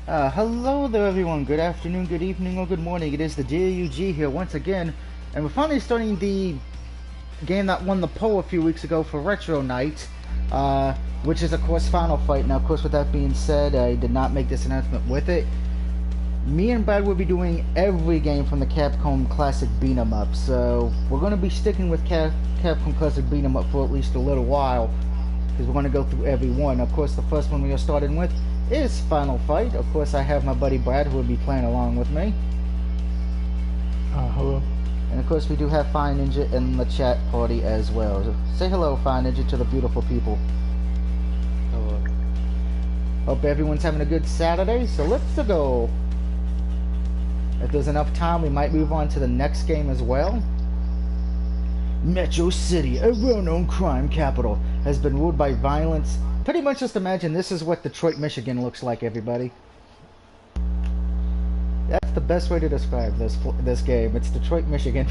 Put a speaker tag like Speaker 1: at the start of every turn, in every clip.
Speaker 1: Hello there everyone, good afternoon, good evening, or good morning. It is the JUG here once again, and we're finally starting the game that won the poll a few weeks ago for Retro Night, which is of course Final Fight. Now of course with that being said, I did not make this announcement with it. Me and Brad will be doing every game from the Capcom Classic Beat 'em Up, so we're going to be sticking with Capcom Classic Beat 'em Up for at least a little while, because we're going to go through every one. Of course the first one we are starting with is Final Fight. Of course, I have my buddy Brad who will be playing along with me.
Speaker 2: Hello.
Speaker 1: And of course, we do have Fire Ninja in the chat party as well. So say hello, Fire Ninja, to the beautiful people.
Speaker 2: Hello.
Speaker 1: Hope everyone's having a good Saturday, so let's go. If there's enough time, we might move on to the next game as well. Metro City, a well-known crime capital, has been ruled by violence. Pretty much just imagine this is what Detroit, Michigan looks like, everybody. That's the best way to describe this game. It's Detroit, Michigan.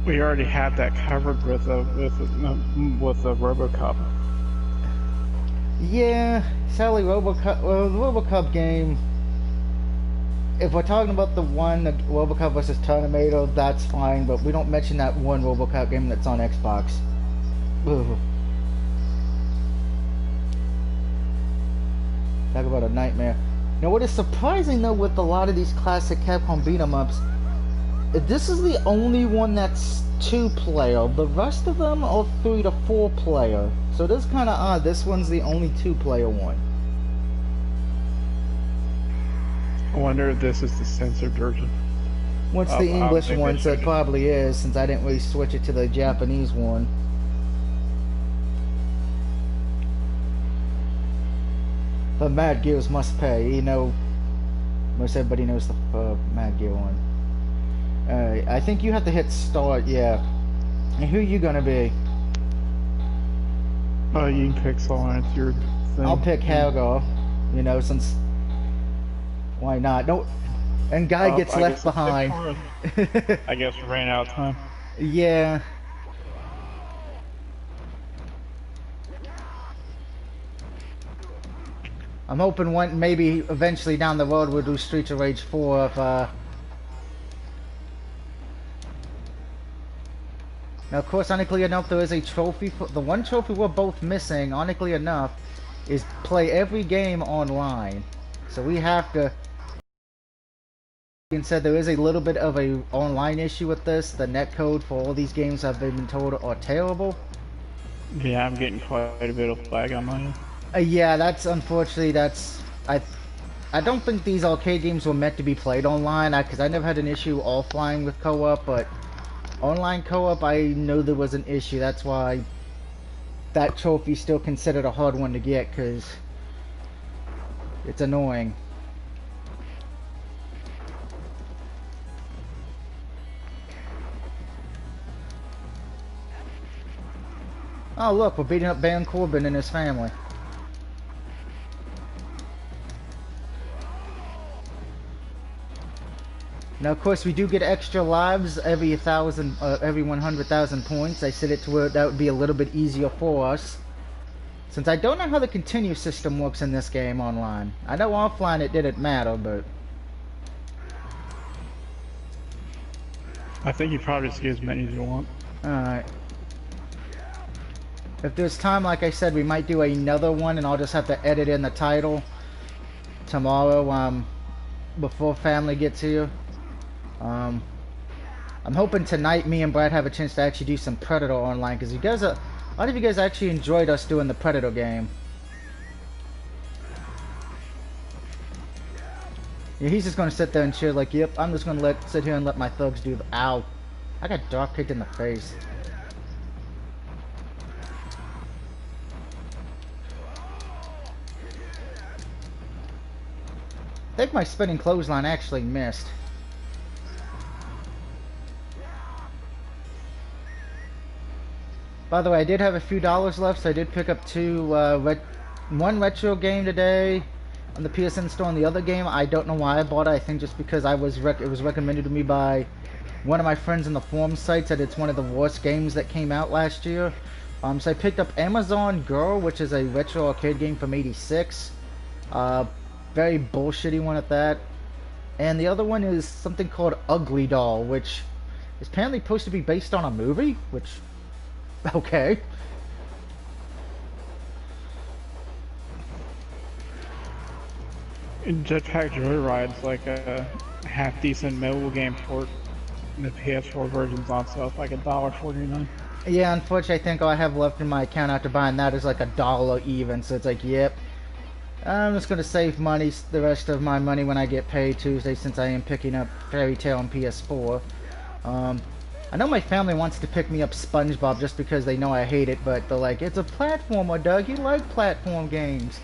Speaker 2: We already had that covered with a RoboCop.
Speaker 1: Yeah, sadly, RoboCop. Well, the RoboCop game. If we're talking about the one, the RoboCop vs. Terminator, that's fine. But we don't mention that one RoboCop game that's on Xbox. Ugh. Talk about a nightmare. Now, what is surprising though with a lot of these classic Capcom beat 'em ups, this is the only one that's 2-player. The rest of them are 3 to 4-player. So it is kind of odd. This one's the only 2-player one.
Speaker 2: I wonder if this is the censored version.
Speaker 1: What's the English one? So it probably is, since I didn't really switch it to the Japanese one. The Mad Gears must pay. You know, most everybody knows the Mad Gear one. I think you have to hit start, yeah. And who are you gonna be?
Speaker 2: You can pick someone. It's your thing.
Speaker 1: I'll pick Hagar. You know, since why not? No, and Guy gets left behind.
Speaker 2: I guess we ran out of time.
Speaker 1: Yeah. I'm hoping maybe eventually down the road we'll do Streets of Rage 4 if, Now, of course, ironically enough, there is a trophy. The one trophy we're both missing, ironically enough, is play every game online. So we have to... Being said, there is a little bit of a online issue with this. The netcode for all these games I've been told are terrible.
Speaker 2: Yeah, I'm getting quite a bit of lag on mine.
Speaker 1: Yeah, that's unfortunately I don't think these arcade games were meant to be played online, because I never had an issue offline with co-op, but online co-op I know there was an issue. That's why that trophy's still considered a hard one to get, because it's annoying. Oh look, we're beating up Baron Corbin and his family. Now, of course, we do get extra lives every 100,000 points. I set it to where that would be a little bit easier for us, since I don't know how the continue system works in this game online. I know offline it didn't matter, but
Speaker 2: I think you probably just get as many as you want.
Speaker 1: alright. If there's time, like I said, we might do another one, and I'll just have to edit in the title tomorrow, before family gets here. I'm hoping tonight me and Brad have a chance to actually do some Predator online, because a lot of you guys actually enjoyed us doing the Predator game. Yeah, he's just gonna sit there and chill like, yep, I'm just gonna sit here and let my thugs do the... Ow. I got drop kicked in the face. I think my spinning clothesline actually missed. By the way, I did have a few dollars left, so I did pick up one retro game today on the PSN store, and the other game, I don't know why I bought it. I think just because it was recommended to me by one of my friends in the forum site, said it's one of the worst games that came out last year. So I picked up Amazon Girl, which is a retro arcade game from '86. Uh, very bullshitty one at that. And the other one is something called Ugly Doll, which is apparently supposed to be based on a movie, which, okay.
Speaker 2: Jetpack Joyride's like a half decent mobile game port. And the PS4 version's on sale, it's like $1.49.
Speaker 1: Yeah, unfortunately, I think all I have left in my account after buying that is like $1 even, so it's like, yep. I'm just going to save money, the rest of my money when I get paid Tuesday, since I am picking up Fairy Tail on PS4. I know my family wants to pick me up SpongeBob just because they know I hate it, but they're like, it's a platformer, Doug, you like platform games.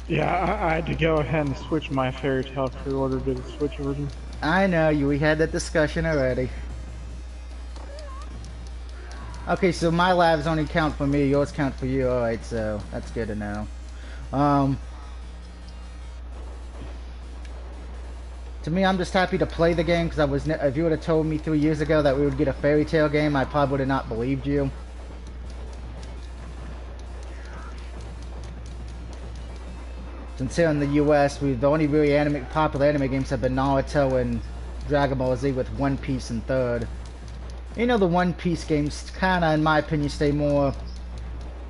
Speaker 2: Yeah, I had to go ahead and switch my Fairy Tail pre-order to the Switch version.
Speaker 1: I know, we had that discussion already. Okay, so my lives only count for me, yours count for you. Alright, so that's good to know. To me, I'm just happy to play the game, because if you would have told me 3 years ago that we would get a Fairy Tail game, I probably would have not believed you. Since here in the US, the only really popular anime games have been Naruto and Dragon Ball Z, with One Piece in third. You know, the One Piece games kinda, in my opinion, stay more,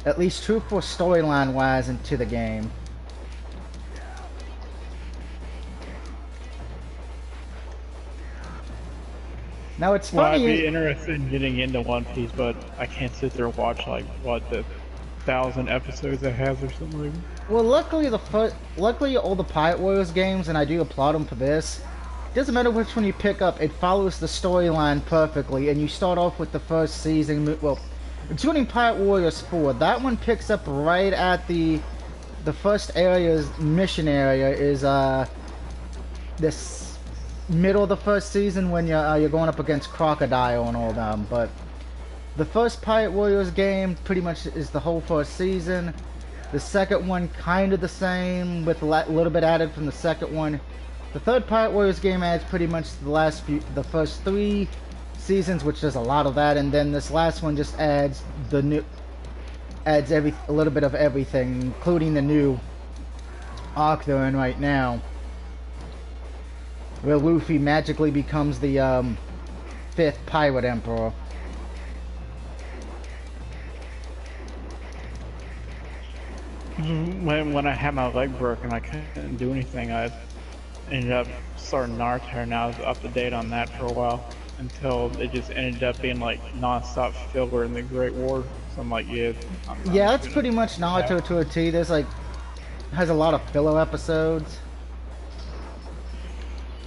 Speaker 1: at least truthful storyline-wise, into the game. Now it's
Speaker 2: Well,
Speaker 1: funny.
Speaker 2: I'd be interested in getting into One Piece, but I can't sit there and watch like what the 1,000 episodes it has or something like that.
Speaker 1: Well, luckily all the Pirate Warriors games, and I do applaud them for this. It doesn't matter which one you pick up; it follows the storyline perfectly, and you start off with the first season. Well, including Pirate Warriors 4, that one picks up right at the first mission area is this middle of the first season when you're going up against Crocodile and all them. But the first Pirate Warriors game pretty much is the whole first season. The second one kind of the same, with a little bit added from the second one. The third Pirate Warriors game adds pretty much the first 3 seasons, which does a lot of that, and then this last one just adds a little bit of everything, including the new arc they're in right now, where Luffy magically becomes the 5th Pirate Emperor.
Speaker 2: When I had my leg broken, I couldn't do anything. I ended up starting Naruto, and I was up to date on that for a while until it just ended up being like non-stop filler in the Great War. So I'm like, yeah.
Speaker 1: Yeah, that's pretty much Naruto to a T. There's like has a lot of filler episodes.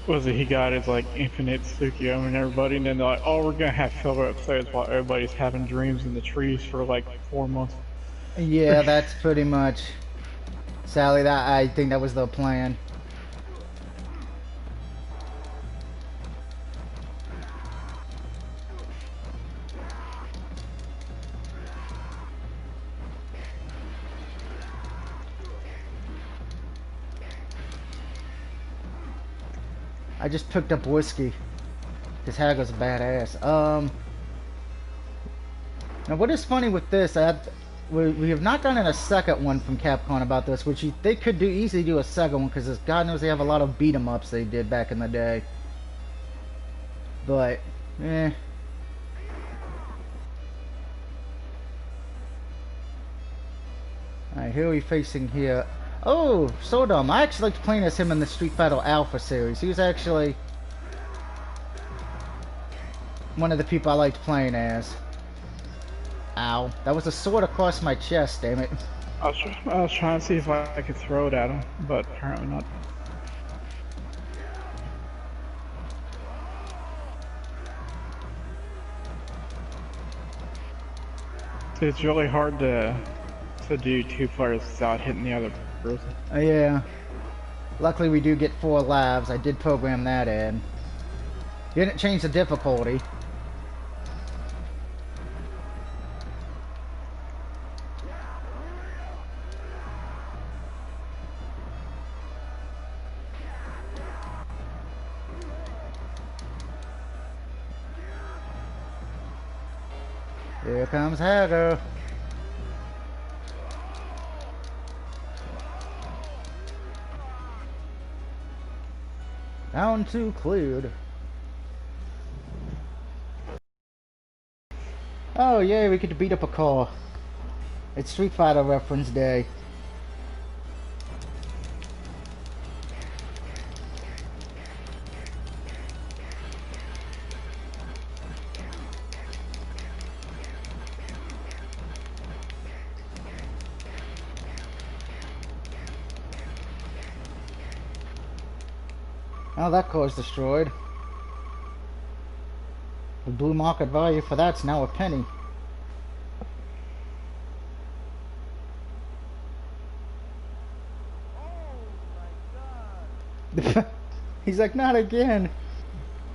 Speaker 2: Was it he got his like infinite Tsukuyomi and everybody, and then they're like, oh, we're gonna have filler episodes while everybody's having dreams in the trees for like 4 months.
Speaker 1: Yeah, that's pretty much. Sadly, I think that was the plan. I just picked up whiskey. This Hager's a badass. Now what is funny with this, we have not gotten a second one from Capcom about this, which they could easily do a second one, because God knows they have a lot of beat 'em ups they did back in the day. But, Alright, who are we facing here? Oh, Sodom. I actually liked playing as him in the Street Fighter Alpha series. He was actually one of the people I liked playing as. Ow. That was a sword across my chest, damn it.
Speaker 2: I was trying to see if I could throw it at him, but apparently not. See, it's really hard to do 2 players without hitting the other person.
Speaker 1: Yeah. Luckily we do get 4 lives. I did program that in. Didn't change the difficulty. Here comes Hager. Round 2 cleared. Oh yay, we get to beat up a car. It's Street Fighter reference day. Oh, that car's destroyed. The blue market value for that's now a penny. He's like, not again.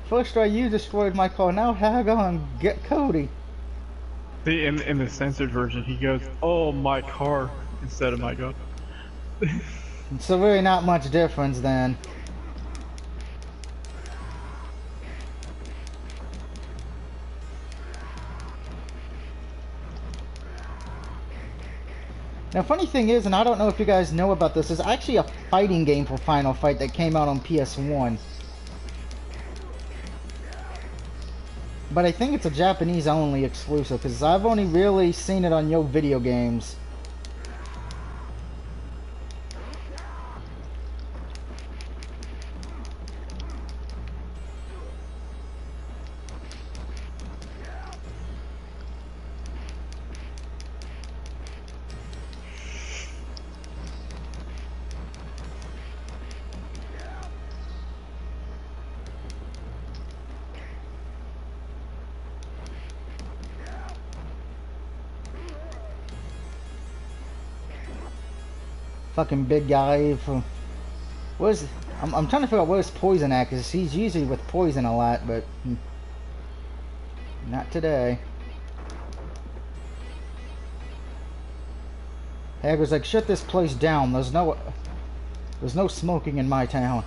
Speaker 1: First try you destroyed my car, now hang on, get Cody.
Speaker 2: See, in the censored version, he goes, "Oh, my car," instead of "my god."
Speaker 1: So really not much difference then. Now, funny thing is, and I don't know if you guys know about this, there's actually a fighting game for Final Fight that came out on PS1. But I think it's a Japanese-only exclusive, because I've only really seen it on Yo Video Games. Fucking big guy from... Where's... I'm trying to figure out where's Poison at, because he's usually with Poison a lot, but... Not today. Hager's like, shut this place down. There's no smoking in my town.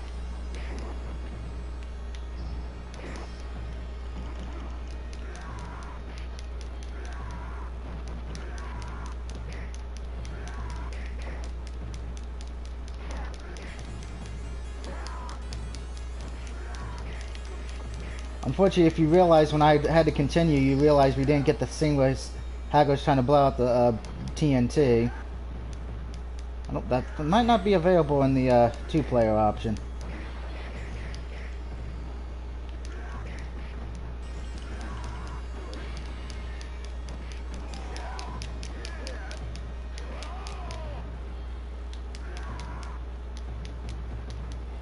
Speaker 1: Unfortunately, if you realize when I had to continue, you realize we didn't get the scene where Hager's trying to blow out the TNT. That might not be available in the two-player option.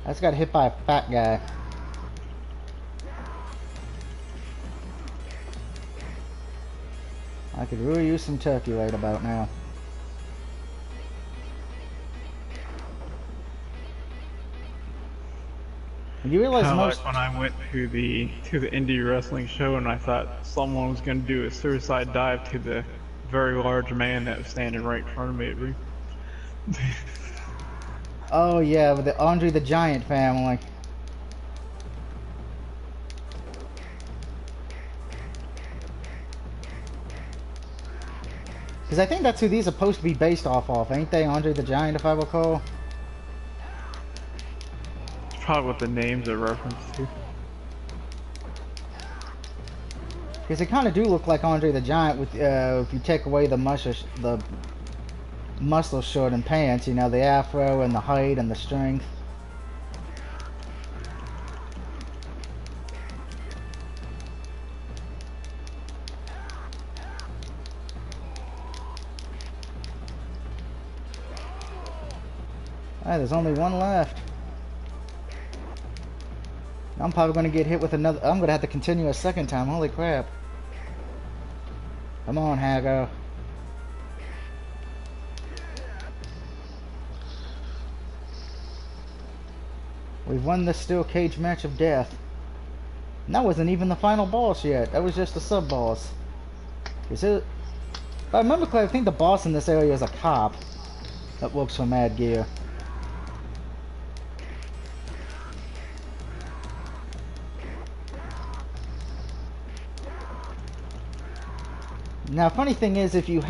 Speaker 1: I just got hit by a fat guy. I could really use some turkey right about now. You realize most...
Speaker 2: Like when I went to the indie wrestling show and I thought someone was going to do a suicide dive to the very large man that was standing right in front of me at me.
Speaker 1: Oh yeah, with the Andre the Giant family. Because I think that's who these are supposed to be based off of, ain't they? Andre the Giant, if I recall.
Speaker 2: It's probably what the names are referenced to.
Speaker 1: Because they kind of do look like Andre the Giant with if you take away the muscle shirt and pants, you know, the afro and the height and the strength. Alright, there's only one left. I'm probably going to get hit with another... I'm going to have to continue a second time. Holy crap. Come on, Hago. We've won the steel cage match of death. And that wasn't even the final boss yet. That was just a sub-boss. Is it... If I remember correctly, I think the boss in this area is a cop that works for Mad Gear. Now, funny thing is, if you've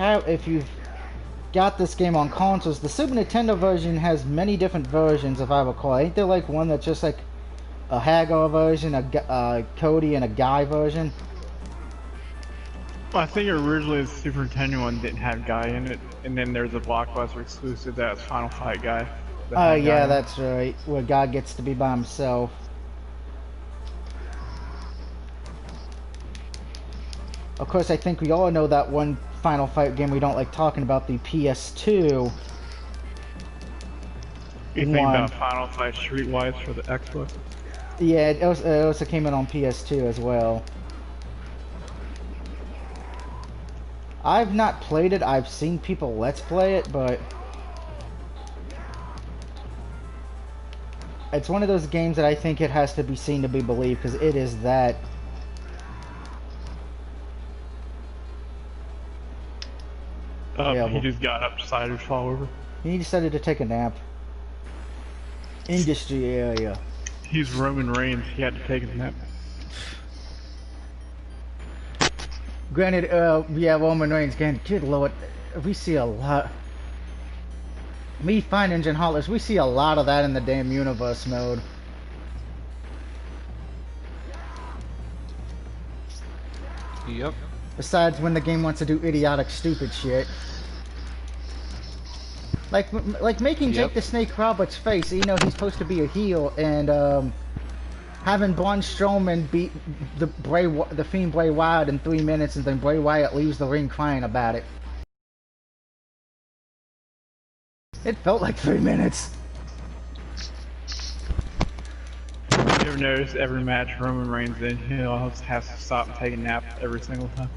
Speaker 1: got this game on consoles, the Super Nintendo version has many different versions, if I recall. Ain't there like one that's just like a Hagar version, a Cody, and a Guy version.
Speaker 2: Well, I think originally the Super Nintendo one didn't have Guy in it, and then there's a Blockbuster exclusive that's Final Fight Guy that
Speaker 1: Oh
Speaker 2: had Guy
Speaker 1: yeah,
Speaker 2: in it.
Speaker 1: that's right. Where Guy gets to be by himself. Of course, I think we all know that one Final Fight game we don't like talking about, the PS2
Speaker 2: You think
Speaker 1: one.
Speaker 2: about Final Fight Streetwise for the Xbox?
Speaker 1: Yeah, it also came in on PS2 as well. I've not played it. I've seen people let's play it, but it's one of those games that I think it has to be seen to be believed, because it is that.
Speaker 2: He just got up, decided to fall over.
Speaker 1: He decided to take a nap. Industry area.
Speaker 2: He's Roman Reigns. He had to take a nap.
Speaker 1: Granted, yeah, Roman Reigns, again, good lord, we see a lot. Me fine engine haulers, we see a lot of that in the damn universe mode.
Speaker 3: Yep.
Speaker 1: Besides when the game wants to do idiotic, stupid shit. Like making Jake the Snake Roberts face, you know he's supposed to be a heel, and having Braun Strowman beat the Fiend Bray Wyatt in 3 minutes, and then Bray Wyatt leaves the ring crying about it. It felt like 3 minutes.
Speaker 2: You ever notice every match Roman Reigns in, he always has to stop and take a nap every single time?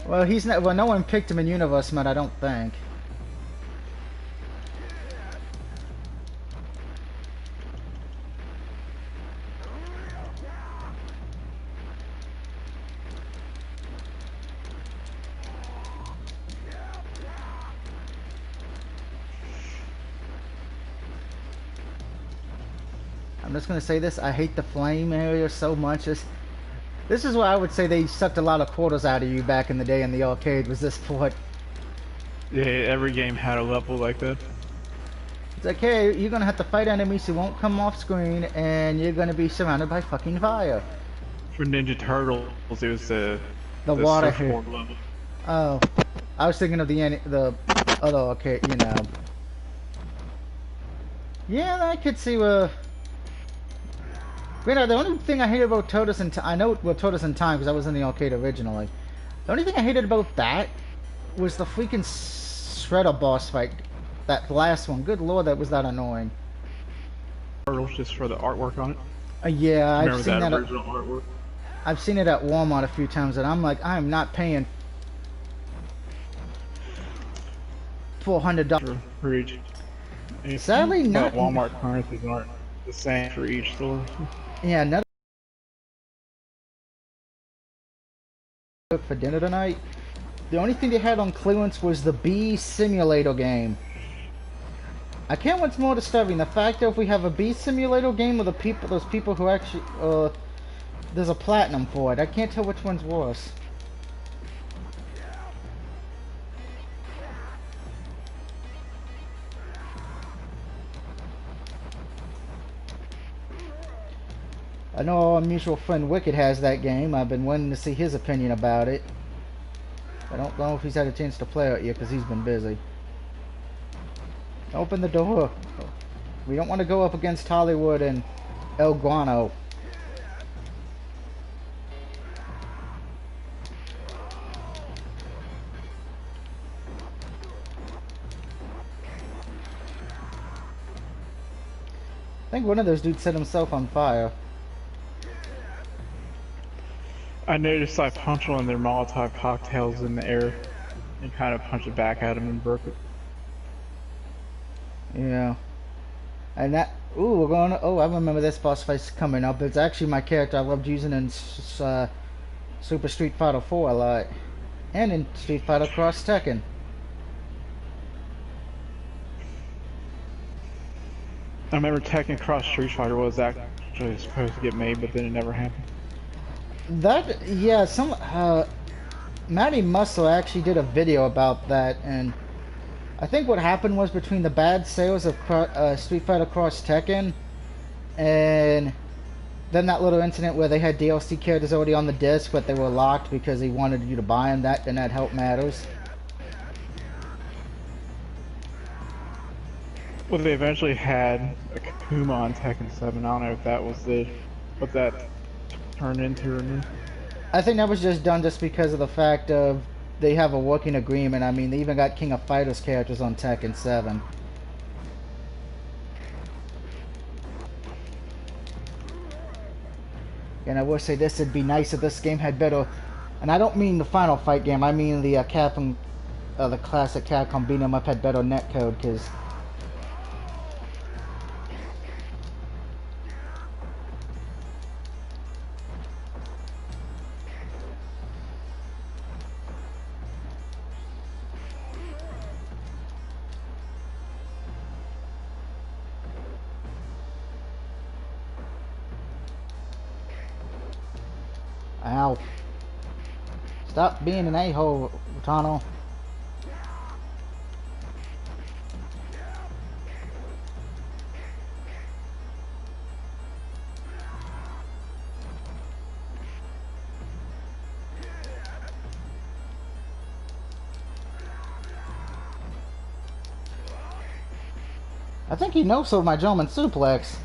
Speaker 1: Well, he's not. Well, no one picked him in Universe mode, I don't think. I'm just gonna say this: I hate the flame area so much. This is where I would say they sucked a lot of quarters out of you back in the day in the arcade. Was this port?
Speaker 2: Yeah, every game had a level like that.
Speaker 1: It's like, hey, you're gonna have to fight enemies who won't come off screen, and you're gonna be surrounded by fucking fire.
Speaker 2: For Ninja Turtles, it was the
Speaker 1: water
Speaker 2: surfboard level.
Speaker 1: Oh, I was thinking of the other arcade, you know. Yeah, I could see where. The only thing I hated about Turtles in Time, I know Turtles in Time because I was in the arcade originally. The only thing I hated about that was the freaking Shredder boss fight. That last one. Good lord, that was that annoying.
Speaker 2: Turtles just for the artwork on it.
Speaker 1: Yeah,
Speaker 2: I've seen that original artwork.
Speaker 1: I've seen it at Walmart a few times, and I'm like, I'm not paying $400
Speaker 2: for each.
Speaker 1: Sadly, not.
Speaker 2: Walmart currencies aren't the same for each store.
Speaker 1: Yeah, another for dinner tonight. The only thing they had on clearance was the Bee Simulator game. I can't. What's more disturbing, the fact that if we have a Bee Simulator game with those people who actually, there's a platinum for it. I can't tell which one's worse. I know our mutual friend Wicked has that game. I've been wanting to see his opinion about it. I don't know if he's had a chance to play it yet because he's been busy. Open the door. We don't want to go up against Hollywood and El Guano. I think one of those dudes set himself on fire.
Speaker 2: I noticed I punched one of their Molotov cocktails in the air and kind of punched it back at him and broke it.
Speaker 1: Yeah. And that... Ooh, we're going to... Oh, I remember this boss fight's coming up. It's actually my character I loved using in Super Street Fighter 4 a lot. And in Street Fighter Cross Tekken.
Speaker 2: I remember Tekken Cross Street Fighter was actually supposed to get made, but then it never happened.
Speaker 1: That, yeah, Matty Muscle actually did a video about that, and I think what happened was between the bad sales of Street Fighter Cross Tekken and Then that little incident where they had DLC characters already on the disc, but they were locked because he wanted you to buy them. That then that help matters.
Speaker 2: Well, they eventually had a Kuma on Tekken 7. I don't know if that was what that turned into or not.
Speaker 1: I think that was just done just because of the fact of they have a working agreement. I mean, they even got King of Fighters characters on Tekken 7. And I will say this, it'd be nice if this game had better, and I don't mean the Final Fight game, I mean the Capcom, the classic Capcom beat 'em up had better netcode, because ow. Stop being an a-hole, Tano. I think he knows of my German suplex.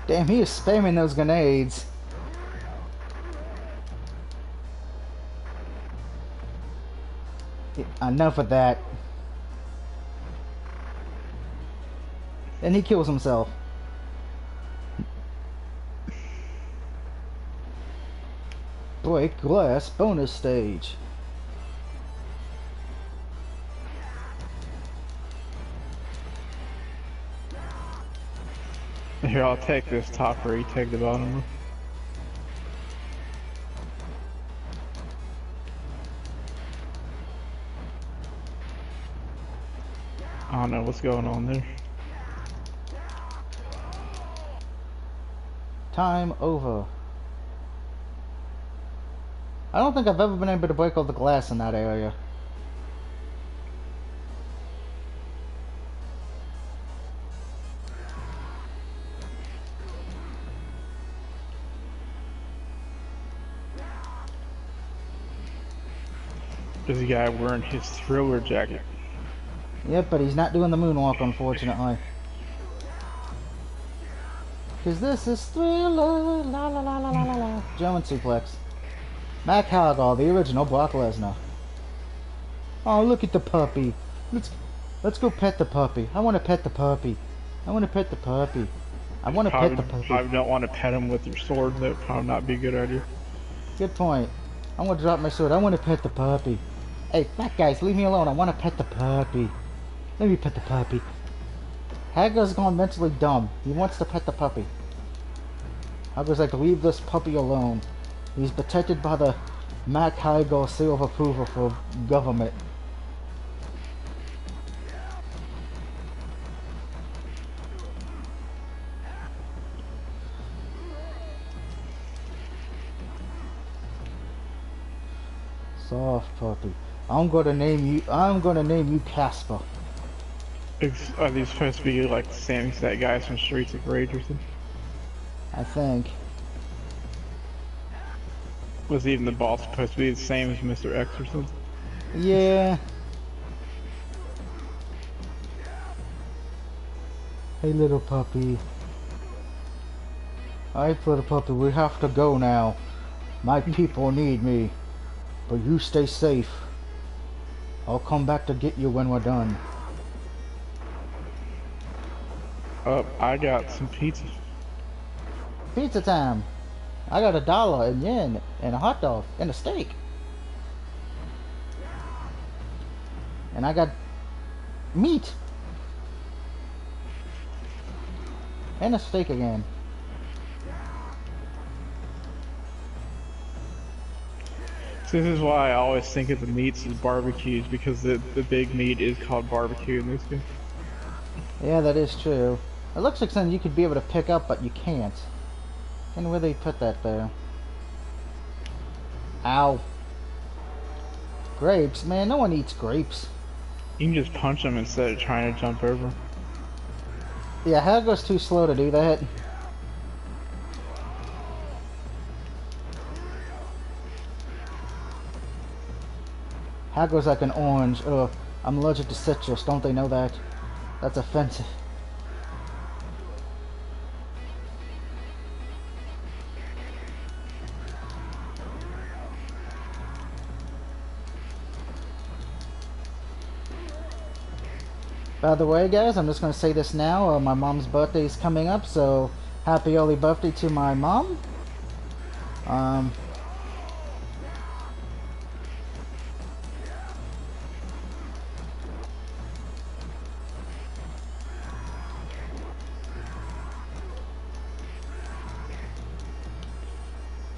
Speaker 1: Damn, he is spamming those grenades. Enough of that. And he kills himself. Break glass bonus stage.
Speaker 2: Here, I'll take this top or you take the bottom one. I don't know what's going on there.
Speaker 1: Time over. I don't think I've ever been able to break all the glass in that area.
Speaker 2: There's a guy wearing his Thriller jacket.
Speaker 1: Yep, but he's not doing the moonwalk, unfortunately. Cause this is Thriller, la la la la la la la. German suplex. Mac Hagar, the original Brock Lesnar. Oh, look at the puppy. Let's go pet the puppy. I want to pet the puppy. I want to pet the puppy. I want to pet the puppy.
Speaker 2: I don't want to pet him with your sword. That would probably not be a good idea.
Speaker 1: Good point. I'm gonna drop my sword. I want to pet the puppy. Hey, fat guys, leave me alone. I want to pet the puppy. Let me pet the puppy. Hagar's gone mentally dumb. He wants to pet the puppy. Hagar's like, leave this puppy alone. He's protected by the Mac Hagar seal of approval for government. Soft puppy. I'm gonna name you Casper.
Speaker 2: Are these supposed to be like the same exact guys from Streets of Rage or something?
Speaker 1: I think.
Speaker 2: Was even the boss supposed to be the same as Mr. X or something?
Speaker 1: Yeah. Hey, little puppy. Alright, little puppy, we have to go now. My people need me. But you stay safe. I'll come back to get you when we're done.
Speaker 2: I got some pizza.
Speaker 1: Pizza time. I got $1 and yen and a hot dog and a steak. And I got meat. And a steak again.
Speaker 2: So this is why I always think of the meats as barbecues, because the big meat is called barbecue in this game.
Speaker 1: Yeah, that is true. It looks like something you could be able to pick up, but you can't. And where they put that there? Ow. Grapes? Man, no one eats grapes.
Speaker 2: You can just punch them instead of trying to jump over.
Speaker 1: Yeah, how goes too slow to do that? How goes like an orange? Ugh, I'm allergic to citrus. Don't they know that? That's offensive. By the way, guys, I'm just going to say this now. My mom's birthday is coming up, so happy early birthday to my mom.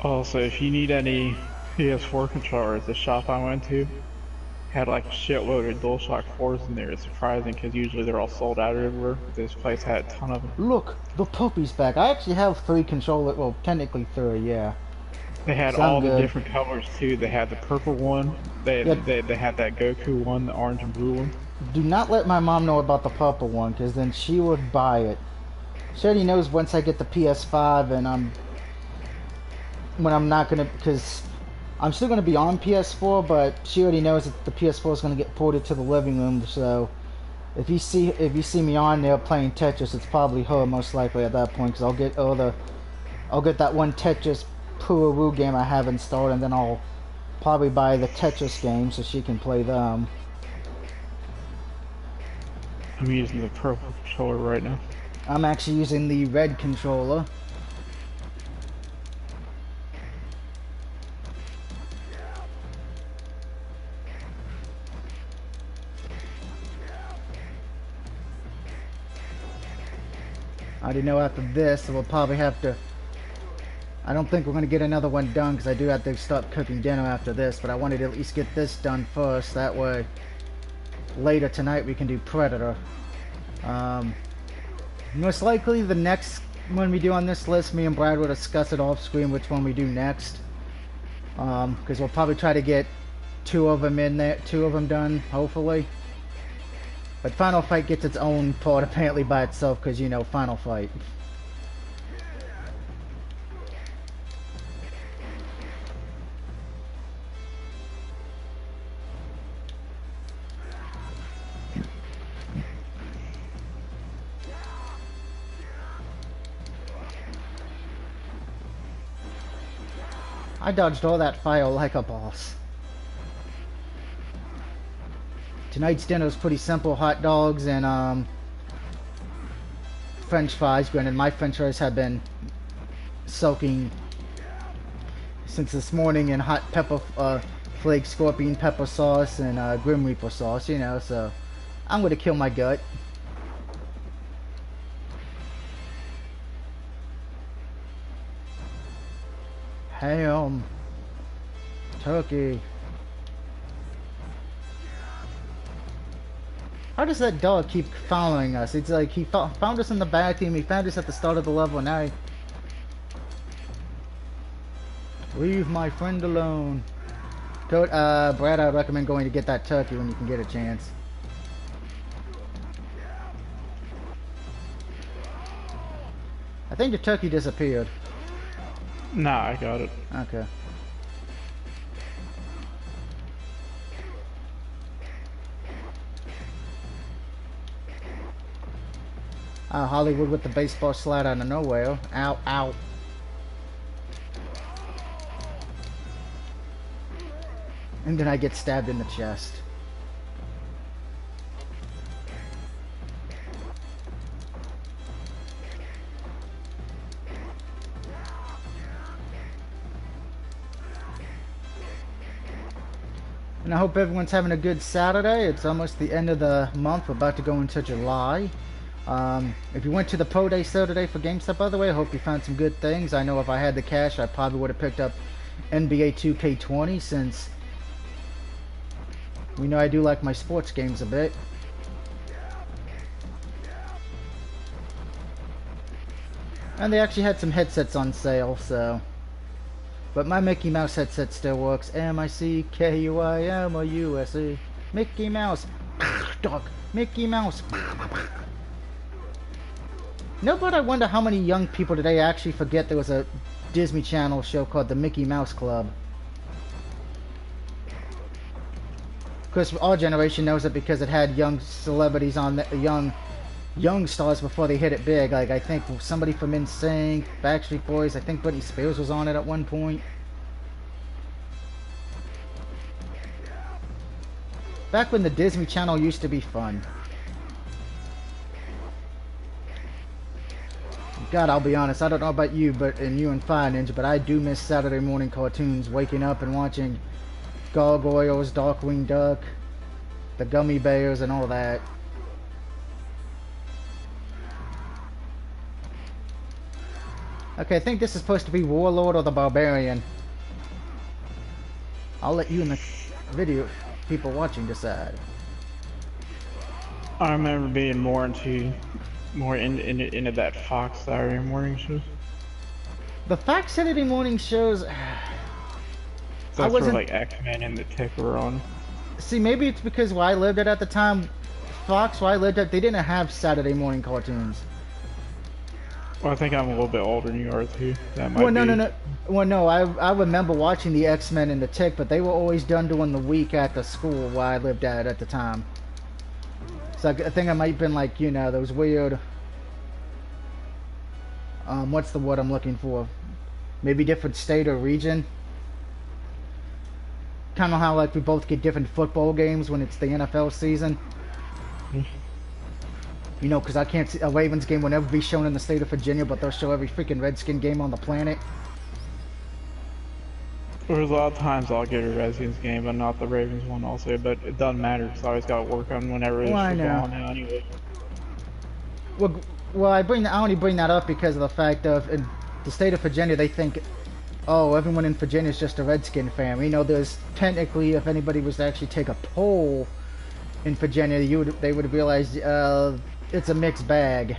Speaker 2: Also, if you need any PS4 controllers, the shop I went to had like a shitload of DualShock 4s in there. It's surprising because usually they're all sold out everywhere. This place had a ton of them.
Speaker 1: Look, the puppy's back. I actually have 3 controllers. Well, technically 3, yeah.
Speaker 2: They had all the different colors too. They had the purple one. They had that Goku one, the orange and blue one.
Speaker 1: Do not let my mom know about the purple one, because then she would buy it. She already knows once I get the PS5 and when I'm not gonna, because I'm still gonna be on PS4, but she already knows that the PS4 is gonna get ported to the living room. So if you see me on there playing Tetris, it's probably her most likely at that point, because I'll get that one Tetris Poo game I have installed, and then I'll probably buy the Tetris game so she can play them.
Speaker 2: I'm using the purple controller right now.
Speaker 1: I'm actually using the red controller. I already know after this, so we'll probably have to... I don't think we're going to get another one done, because I do have to start cooking dinner after this, but I wanted to at least get this done first. That way, later tonight we can do Predator. Most likely the next one we do on this list, me and Brad will discuss it off screen which one we do next. Because we'll probably try to get 2 of them in there, 2 of them done, hopefully. But Final Fight gets its own part apparently by itself, because, you know, Final Fight. I dodged all that fire like a boss. Tonight's dinner is pretty simple. Hot dogs and French fries. Granted, my French fries have been soaking since this morning in hot pepper flake scorpion pepper sauce and Grim Reaper sauce, you know, so I'm gonna kill my gut. Ham. Turkey. How does that dog keep following us? It's like he found us in the bathroom, he found us at the start of the level, now he... Leave my friend alone. Brad, I recommend going to get that turkey when you can get a chance. I think the turkey disappeared.
Speaker 2: Nah, I got it.
Speaker 1: Okay. Hollywood with the baseball slide out of nowhere. Ow, ow. And then I get stabbed in the chest. And I hope everyone's having a good Saturday. It's almost the end of the month. We're about to go into July. If you went to the Pro Day sale today for GameStop, by the way, I hope you found some good things. I know if I had the cash, I probably would have picked up NBA 2K20 since we know I do like my sports games a bit. And they actually had some headsets on sale, so. But my Mickey Mouse headset still works. MICKUIMOUSE. Mickey Mouse. Dog. Mickey Mouse. No, but I wonder how many young people today actually forget there was a Disney Channel show called the Mickey Mouse Club. Of course, our generation knows it because it had young celebrities on the young stars before they hit it big. Like, I think somebody from NSYNC, Backstreet Boys, I think Britney Spears was on it at one point. Back when the Disney Channel used to be fun. God, I'll be honest, I don't know about you, and you and Fire Ninja, but I do miss Saturday morning cartoons, waking up and watching Gargoyles, Darkwing Duck, the Gummy Bears, and all that. Okay, I think this is supposed to be Warlord or the Barbarian. I'll let you and the video people watching decide.
Speaker 2: I remember being more into that Fox Saturday morning shows.
Speaker 1: The Fox Saturday morning shows.
Speaker 2: That's where like X-Men and the Tick were on.
Speaker 1: See, maybe it's because where I lived at the time, Fox, where I lived at, they didn't have Saturday morning cartoons.
Speaker 2: Well, I think I'm a little bit older than you are too. That might
Speaker 1: Well, no. Well, no, I remember watching the X-Men and the Tick, but they were always done during the week at the school where I lived at the time. So I think I might have been like, you know, those weird, what's the word I'm looking for? Maybe different state or region. Kind of how like we both get different football games when it's the NFL season. You know, because I can't see a Ravens game will never be shown in the state of Virginia, but they'll show every freaking Redskin game on the planet.
Speaker 2: There's a lot of times I'll get a Redskins game, but not the Ravens one also. But it doesn't matter because I always got to work on whenever it's on now anyway.
Speaker 1: Well, I only bring that up because of the fact of in the state of Virginia, they think, oh, everyone in Virginia is just a Redskin fan. You know, there's technically, if anybody was to actually take a poll in Virginia, they would realize it's a mixed bag.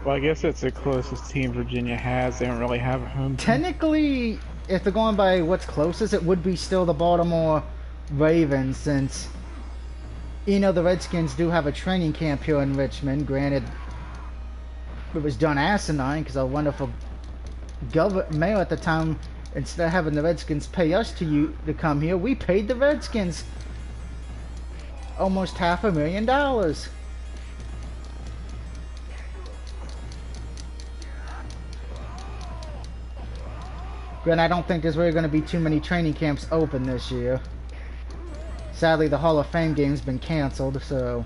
Speaker 2: Well, I guess it's the closest team Virginia has. They don't really have a home team.
Speaker 1: Technically, if they're going by what's closest, it would be still the Baltimore Ravens, since, you know, the Redskins do have a training camp here in Richmond. Granted, it was done asinine because a wonderful mayor at the time, instead of having the Redskins pay us to come here, we paid the Redskins almost $500,000. And I don't think there's really going to be too many training camps open this year. Sadly, the Hall of Fame game's been canceled, so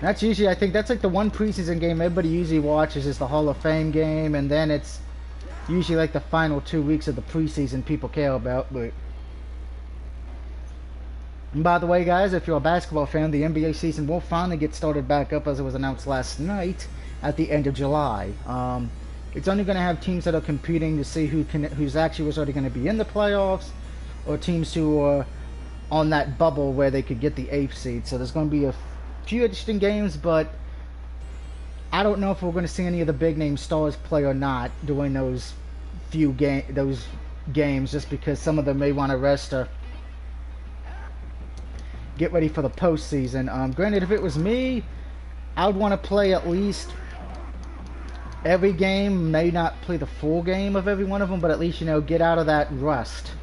Speaker 1: that's usually, I think that's like the one preseason game everybody usually watches is the Hall of Fame game, and then it's usually like the final 2 weeks of the preseason people care about. But and by the way, guys, if you're a basketball fan, the NBA season will finally get started back up as it was announced last night at the end of July. It's only going to have teams that are competing to see who's actually was already going to be in the playoffs, or teams who are on that bubble where they could get the 8th seed. So there's going to be a few interesting games, but I don't know if we're going to see any of the big name stars play or not during those games, just because some of them may want to rest or get ready for the postseason. Granted, if it was me, I would want to play at least every game, may not play the full game of every one of them, but at least, you know, get out of that rust.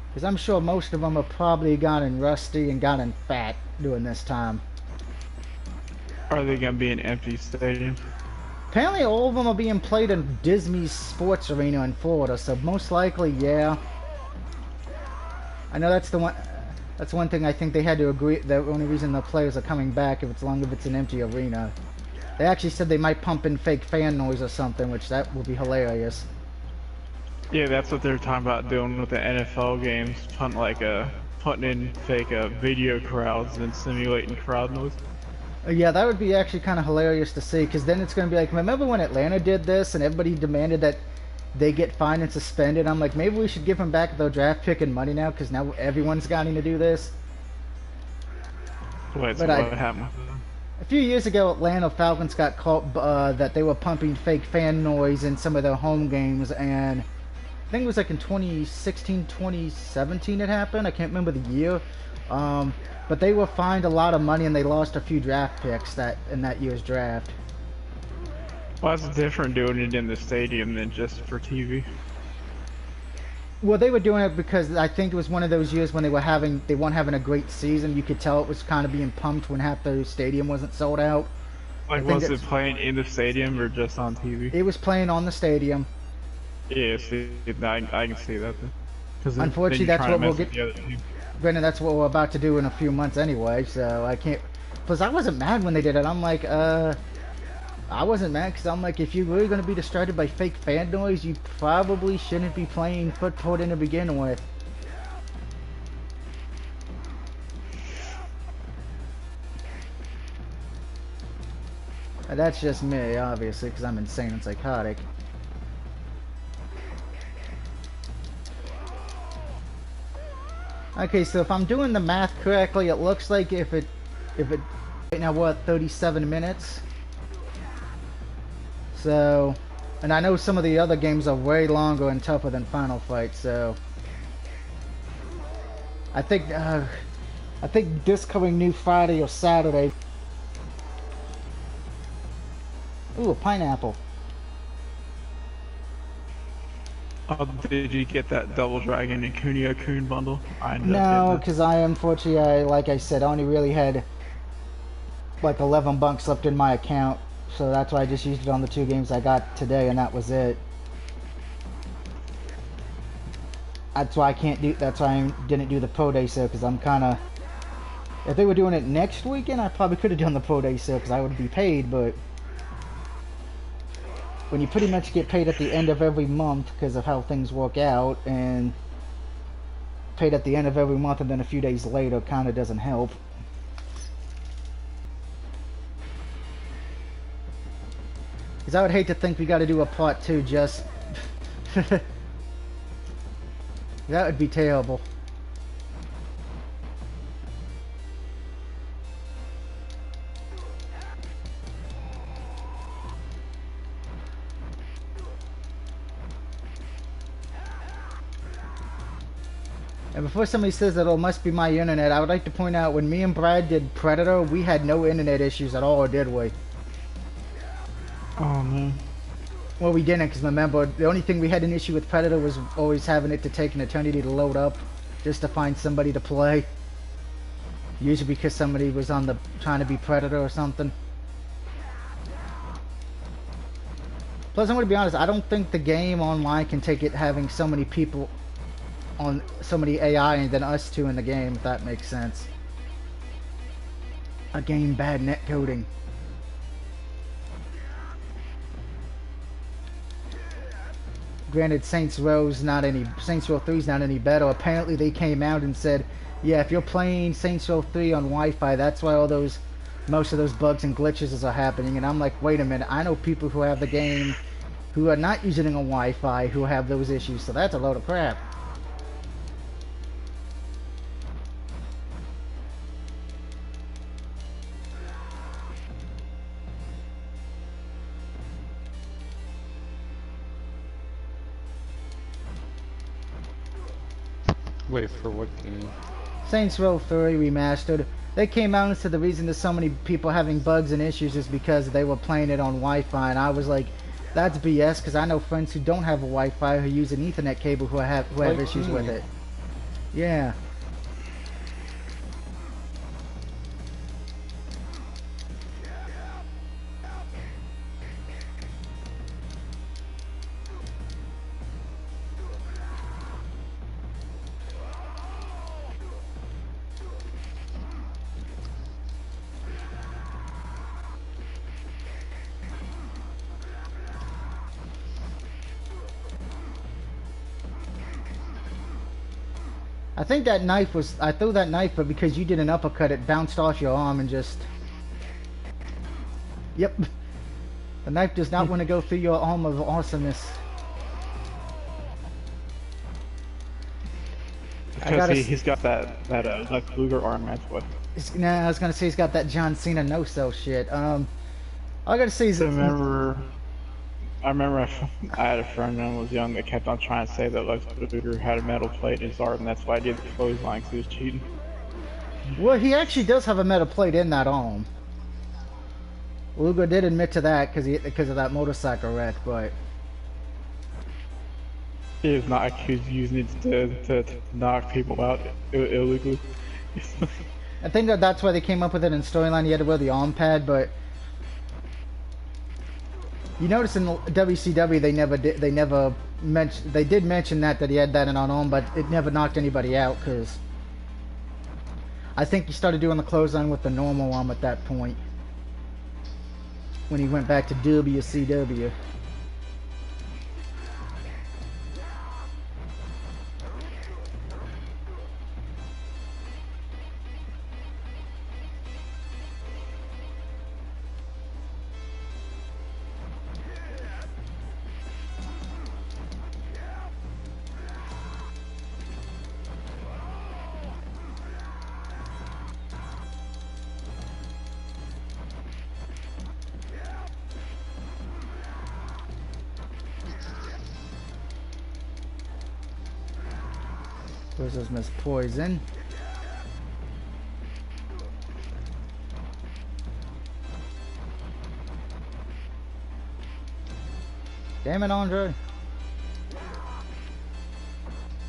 Speaker 1: Because I'm sure most of them have probably gotten rusty and gotten fat during this time.
Speaker 2: Are they going to be an empty stadium?
Speaker 1: Apparently all of them are being played in Disney's sports arena in Florida, so most likely, yeah. I know that's the one. That's one thing I think they had to agree. The only reason the players are coming back if it's an empty arena. They actually said they might pump in fake fan noise or something, which that would be hilarious.
Speaker 2: Yeah, that's what they're talking about doing with the NFL games, putting in fake video crowds and simulating crowd noise.
Speaker 1: Yeah, that would be actually kind of hilarious to see, because then it's going to be like, remember when Atlanta did this and everybody demanded that they get fined and suspended. I'm like, maybe we should give them back their draft pick and money now, because now everyone's gotten to do this.
Speaker 2: Wait, so
Speaker 1: But
Speaker 2: what happened with them?
Speaker 1: a few years ago, Atlanta Falcons got caught that they were pumping fake fan noise in some of their home games, and I think it was like in 2016, 2017 it happened. I can't remember the year. But they were fined a lot of money, and they lost a few draft picks in that year's draft.
Speaker 2: Well, it's different doing it in the stadium than just for TV.
Speaker 1: Well, they were doing it because I think it was one of those years when they weren't having a great season. You could tell it was kind of being pumped when half the stadium wasn't sold out.
Speaker 2: Like, was it playing in the stadium or just on TV?
Speaker 1: It was playing on the stadium.
Speaker 2: Yeah, see, I can see that then.
Speaker 1: Unfortunately, that's what we'll get. Granted, that's what we're about to do in a few months anyway, so I can't. Plus, I wasn't mad when they did it. I'm like, I wasn't mad because I'm like, if you're really going to be distracted by fake fan noise, you probably shouldn't be playing football to begin with. That's just me, obviously, because I'm insane and psychotic. Okay, so if I'm doing the math correctly, it looks like if it right now we're at 37 minutes. So, and I know some of the other games are way longer and tougher than Final Fight, so I think this coming new Friday or Saturday. Ooh, a pineapple.
Speaker 2: Did you get that Double Dragon and Kunio-kun bundle?
Speaker 1: No, because unfortunately, like I said, I only really had like 11 bucks left in my account, so that's why I just used it on the 2 games I got today, and that was it. That's why I didn't do the Pro Day sale, because I'm kind of. If they were doing it next weekend, I probably could have done the Pro Day sale, because I would be paid, but when you pretty much get paid at the end of every month because of how things work out, and paid at the end of every month and then a few days later, kind of doesn't help. Because I would hate to think we got to do a part 2 just... That would be terrible. And before somebody says that it must be my internet, I would like to point out when me and Brad did Predator, we had no internet issues at all, did we?
Speaker 2: Oh no.
Speaker 1: Well, we didn't, because remember, the only thing we had an issue with Predator was always having it to take an eternity to load up, just to find somebody to play. Usually because somebody was trying to be Predator or something. Plus, I'm going to be honest, I don't think the game online can take it having so many people on so many AI and then us 2 in the game, if that makes sense. A game bad net coding. Granted, Saints Row 3's not any better. Apparently they came out and said, yeah, if you're playing Saints Row 3 on Wi-Fi, that's why most of those bugs and glitches are happening. And I'm like, wait a minute, I know people who have the game who are not using it on Wi-Fi who have those issues, so that's a load of crap.
Speaker 3: Wait, for what game?
Speaker 1: Saints Row 3 Remastered. They came out and said the reason there's so many people having bugs and issues is because they were playing it on Wi-Fi, and I was like, that's BS, because I know friends who don't have a Wi-Fi who use an Ethernet cable who have issues with it. Yeah. I think that knife was... I threw that knife, but because you did an uppercut, it bounced off your arm and just... Yep. The knife does not want to go through your arm of awesomeness. I
Speaker 2: Because
Speaker 1: gotta.
Speaker 2: he's got that Lex Luger arm, that's what.
Speaker 1: Nah, I was gonna say he's got that John Cena no sell shit. All I gotta say is,
Speaker 2: I remember, I remember I had a friend when I was young that kept on trying to say that Lex Luger had a metal plate in his arm, and that's why I did the clothesline, because he was cheating.
Speaker 1: well, he actually does have a metal plate in that arm. Luger did admit to that because of that motorcycle wreck, but
Speaker 2: He is not accused of using it to knock people out illegally.
Speaker 1: I think that's why they came up with it in storyline. He had to wear the arm pad, but you notice in WCW they never mentioned, they did mention that he had that in on arm, but it never knocked anybody out because I think he started doing the clothesline with the normal arm at that point when he went back to WCW. Where's this Miss Poison? Damn it, Andre.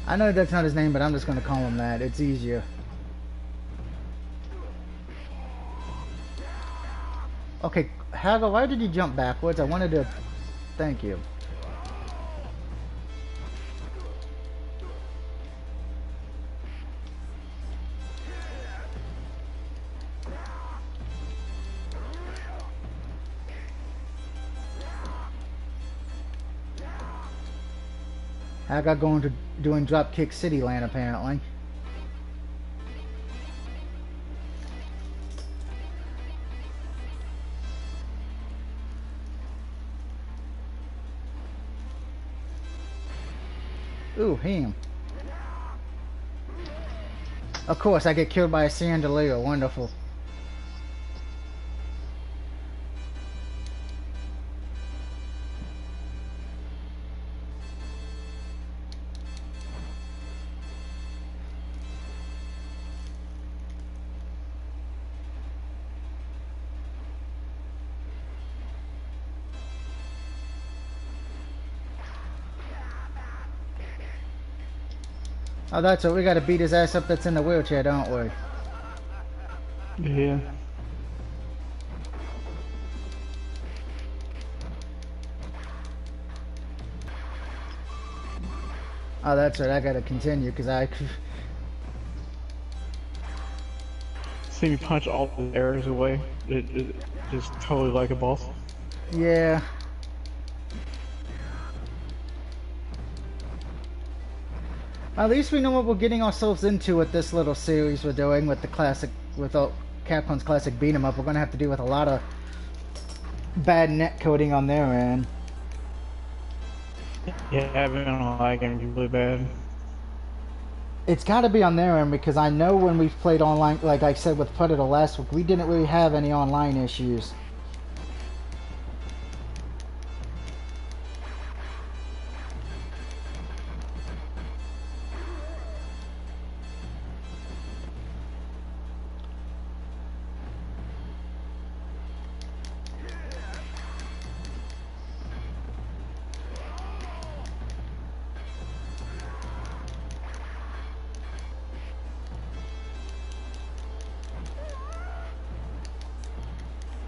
Speaker 1: I know that's not his name, but I'm just gonna call him that. It's easier. Okay, Hagel, why did you jump backwards? I wanted to... Thank you. I got going to doing Dropkick City Land apparently. Ooh, him. Of course, I get killed by a chandelier. Wonderful. Oh, that's it. We gotta beat his ass up that's in the wheelchair, don't we?
Speaker 2: Yeah.
Speaker 1: Oh, that's right. I gotta continue because I...
Speaker 2: See me punch all the errors away. It just totally like a boss.
Speaker 1: Yeah. At least we know what we're getting ourselves into with this little series we're doing with the classic, with Capcom's classic beat 'em up. We're gonna have to deal with a lot of bad net coding on their end.
Speaker 2: Yeah, I've been lagging really bad.
Speaker 1: It's got to be on their end because I know when we've played online, like I said with Predator last week, we didn't really have any online issues.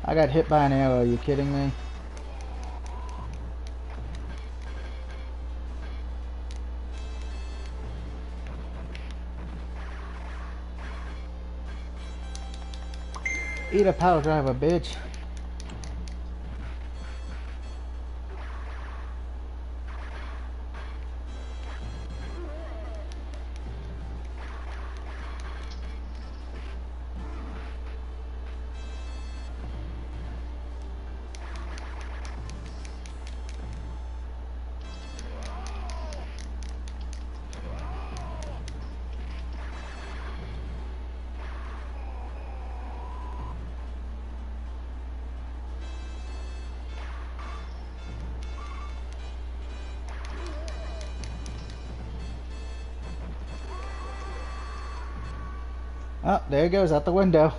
Speaker 1: I got hit by an arrow, are you kidding me? Eat a power driver, bitch. Oh, there he goes out the window.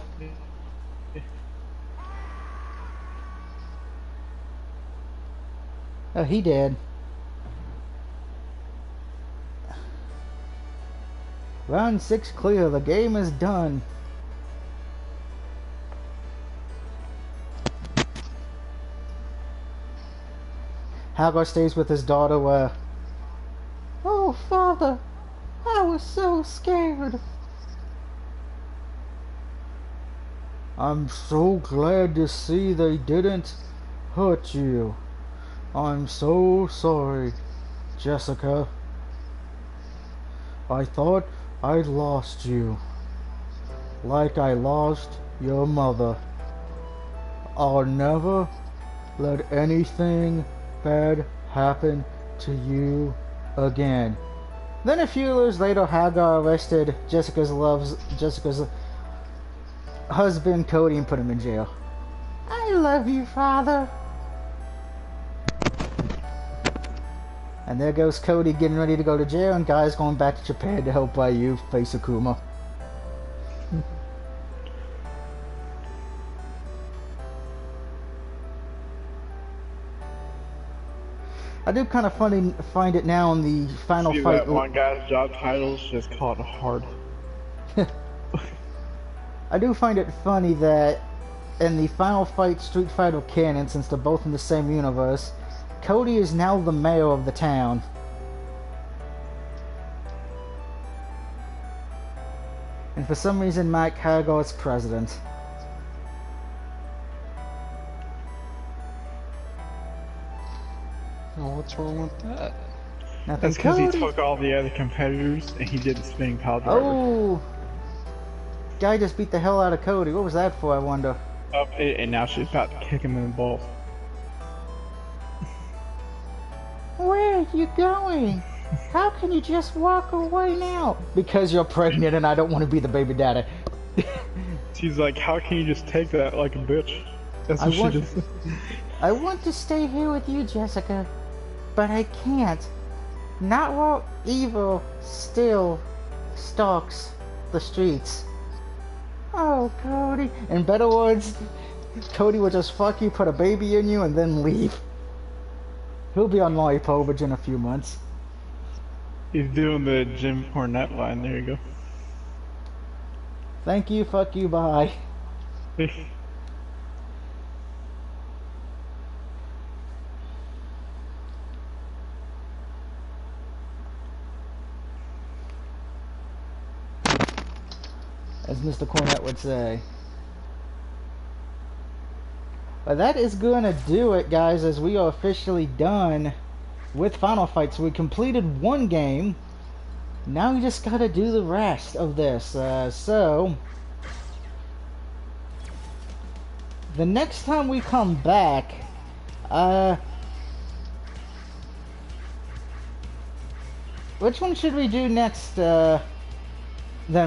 Speaker 1: Oh, he did. Round 6 clear. The game is done. Hagar stays with his daughter. Oh, Father, I was so scared. I'm so glad to see they didn't hurt you. I'm so sorry, Jessica. I thought I'd lost you, like I lost your mother. I'll never let anything bad happen to you again. Then a few years later, Hagar arrested Jessica's husband, Cody, and put him in jail. I love you, Father. And there goes Cody getting ready to go to jail, and Guy's going back to Japan to help you face Akuma. I do kind of funny find it now in the final
Speaker 2: See
Speaker 1: fight.
Speaker 2: That one guy's job title's just called hard.
Speaker 1: I do find it funny that in the final fight Street Fighter canon, since they're both in the same universe, Cody is now the mayor of the town. And for some reason, Mike Hagar is president.
Speaker 3: Oh, what's wrong with that?
Speaker 1: Nothing.
Speaker 2: That's because he
Speaker 1: Cody.
Speaker 2: took all the other competitors and he did the spinning pile driver.
Speaker 1: Oh! Guy just beat the hell out of Cody. What was that for, I wonder?
Speaker 2: Oh, and now she's about to kick him in the balls.
Speaker 1: Where are you going? How can you just walk away now? Because you're pregnant and I don't want to be the baby daddy.
Speaker 2: She's like, how can you just take that like a bitch? That's what she just said.
Speaker 1: I want to stay here with you, Jessica, but I can't. Not while evil still stalks the streets. Oh, Cody. In better words, Cody would just fuck you, put a baby in you, and then leave. He'll be on Lollipop in a few months.
Speaker 2: He's doing the Jim Cornette line. There you go.
Speaker 1: Thank you, fuck you, bye. As Mr. Cornette would say. But that is going to do it, guys, as we are officially done with Final Fight. So we completed one game. Now we just got to do the rest of this. So the next time we come back, which one should we do next, then,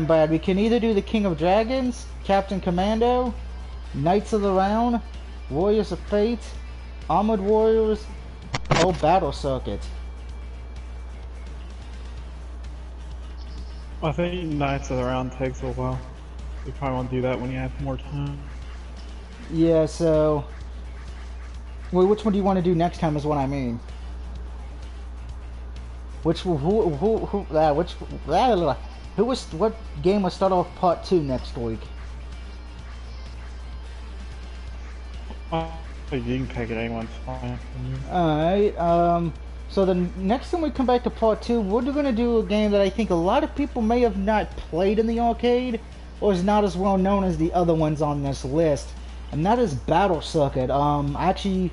Speaker 1: Brad? We can either do the King of Dragons, Captain Commando, Knights of the Round, Warriors of Fate, Armored Warriors, or Battle Circuit.
Speaker 2: I think Knights of the Round takes a while. You probably want to do that when you have more time.
Speaker 1: Yeah, so... Well, which one do you want to do next time is what I mean. What game will start off part 2 next week?
Speaker 2: You can pick it, anyone's fine.
Speaker 1: Alright, so the next time we come back to part 2, we're going to do a game that I think a lot of people may have not played in the arcade, or is not as well known as the other ones on this list, and that is Battle Circuit. I actually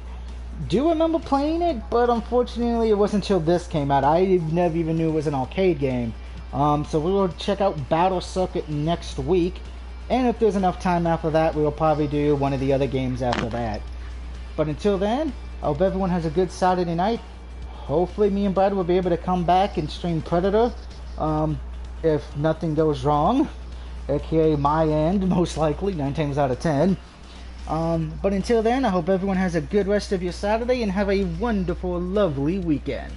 Speaker 1: do remember playing it, but unfortunately it wasn't until this came out. I never even knew it was an arcade game. So we will check out Battle Circuit next week, and if there's enough time after that, we will probably do one of the other games after that. But until then, I hope everyone has a good Saturday night. Hopefully me and Brad will be able to come back and stream Predator, if nothing goes wrong, aka my end, most likely, 9 times out of 10. But until then, I hope everyone has a good rest of your Saturday and have a wonderful, lovely weekend.